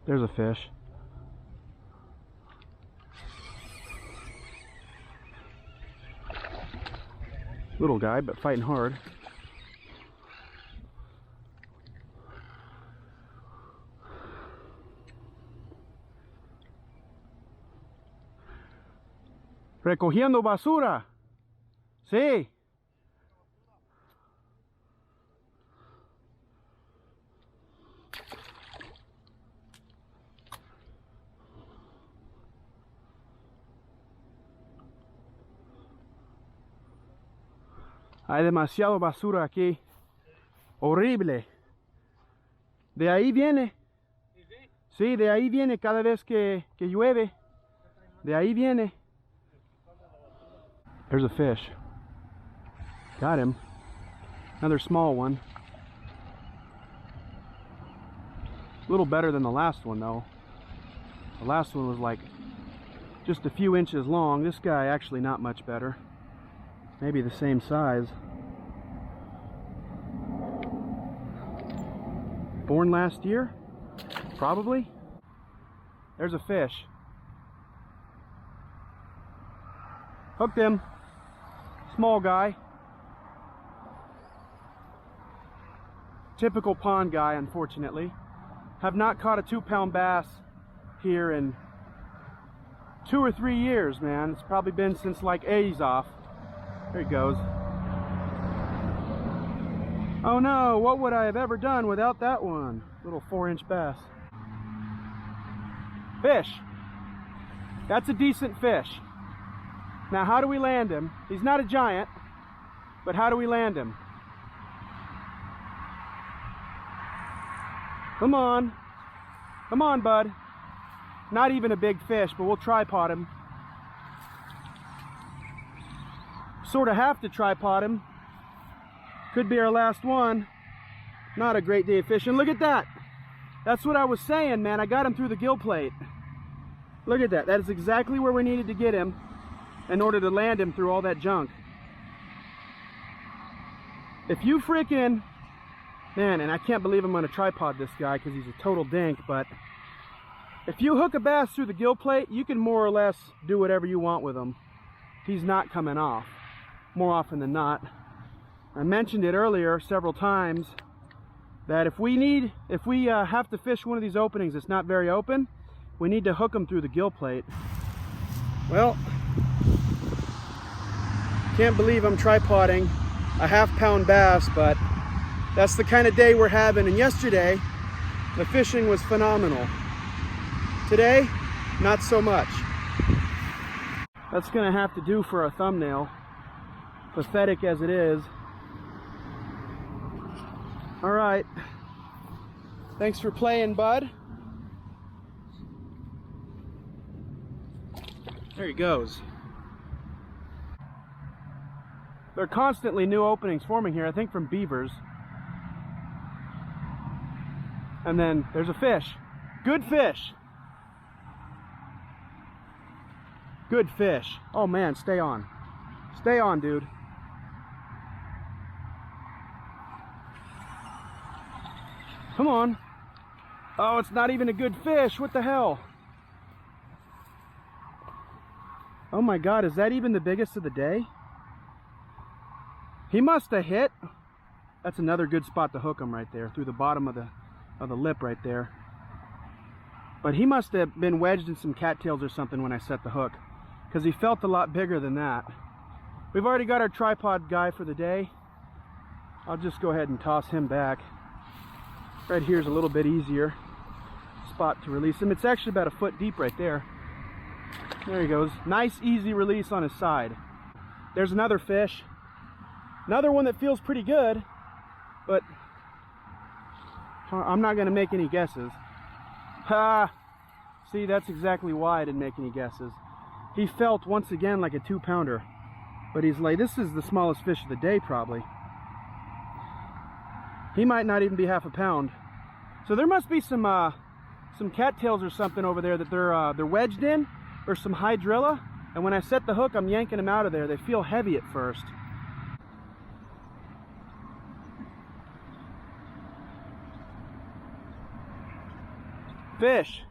There's a fish. Little guy, but fighting hard. Recogiendo basura. Sí. Hay demasiado basura aquí. Horrible. De ahí viene. Sí, de ahí viene cada vez que llueve. De ahí viene. There's a fish. Got him. Another small one. A little better than the last one though. The last one was like just a few inches long. This guy actually not much better. Maybe the same size. Born last year? Probably. There's a fish. Hooked him. Small guy. Typical pond guy, unfortunately. Have not caught a 2-pound bass here in 2 or 3 years, man. It's probably been since like A's off. There he goes. Oh no, what would I have ever done without that one? Little 4-inch bass. Fish. That's a decent fish. Now how do we land him? He's not a giant, but how do we land him? Come on. Come on, bud. Not even a big fish, but we'll tripod him. Sort of have to tripod him. Could be our last one. Not a great day of fishing. Look at that. That's what I was saying, man. I got him through the gill plate. Look at that. That is exactly where we needed to get him in order to land him through all that junk. If you freaking, man, and I can't believe I'm going to tripod this guy because he's a total dink, but if you hook a bass through the gill plate, you can more or less do whatever you want with him. He's not coming off, more often than not. I mentioned it earlier several times that if we have to fish one of these openings that's not very open, we need to hook them through the gill plate. Well, can't believe I'm tripoding a 1/2-pound bass, but that's the kind of day we're having. And yesterday, the fishing was phenomenal. Today, not so much. That's gonna have to do for a thumbnail, pathetic as it is. All right, thanks for playing, bud. There he goes. There are constantly new openings forming here, I think from beavers. And then there's a fish. Good fish. Good fish. Oh man, stay on. Stay on, dude. Come on. Oh, it's not even a good fish. What the hell? Oh my God, is that even the biggest of the day? He must have hit. That's another good spot to hook him right there, through the bottom of the lip right there. But he must have been wedged in some cattails or something when I set the hook, because he felt a lot bigger than that. We've already got our tripod guy for the day. I'll just go ahead and toss him back. Right here's a little bit easier spot to release him. It's actually about 1 foot deep right there. There he goes. Nice easy release on his side. There's another fish. Another one that feels pretty good, but I'm not going to make any guesses. Ha! See, that's exactly why I didn't make any guesses. He felt once again like a 2-pounder, but he's like, this is the smallest fish of the day probably. He might not even be 1/2 pound. So there must be some cattails or something over there that they're wedged in, or some hydrilla. And when I set the hook, I'm yanking them out of there. They feel heavy at first. fish.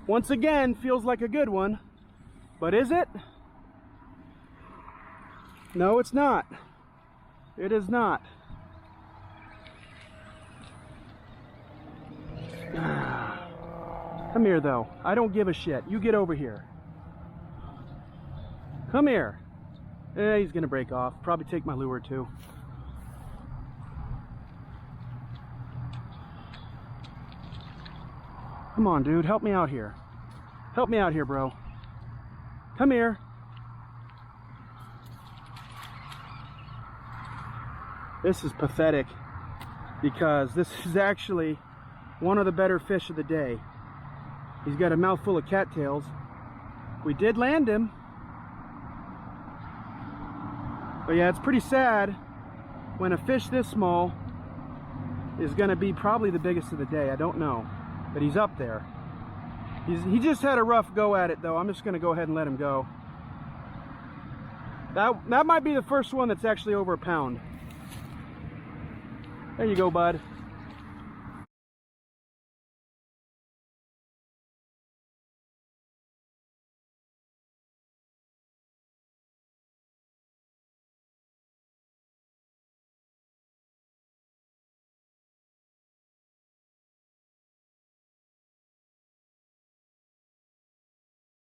Once again, feels like a good one, but is it? No, it's not. It is not. Come here, though. I don't give a shit. You get over here. Come here. He's gonna break off. Probably take my lure too. Come on, dude. Help me out here. Help me out here, bro. Come here. This is pathetic because this is actually one of the better fish of the day. He's got a mouthful of cattails. We did land him. But yeah, it's pretty sad when a fish this small is gonna be probably the biggest of the day. I don't know, but he's up there. He just had a rough go at it though. I'm just gonna go ahead and let him go. That might be the first one that's actually over a pound. There you go, bud.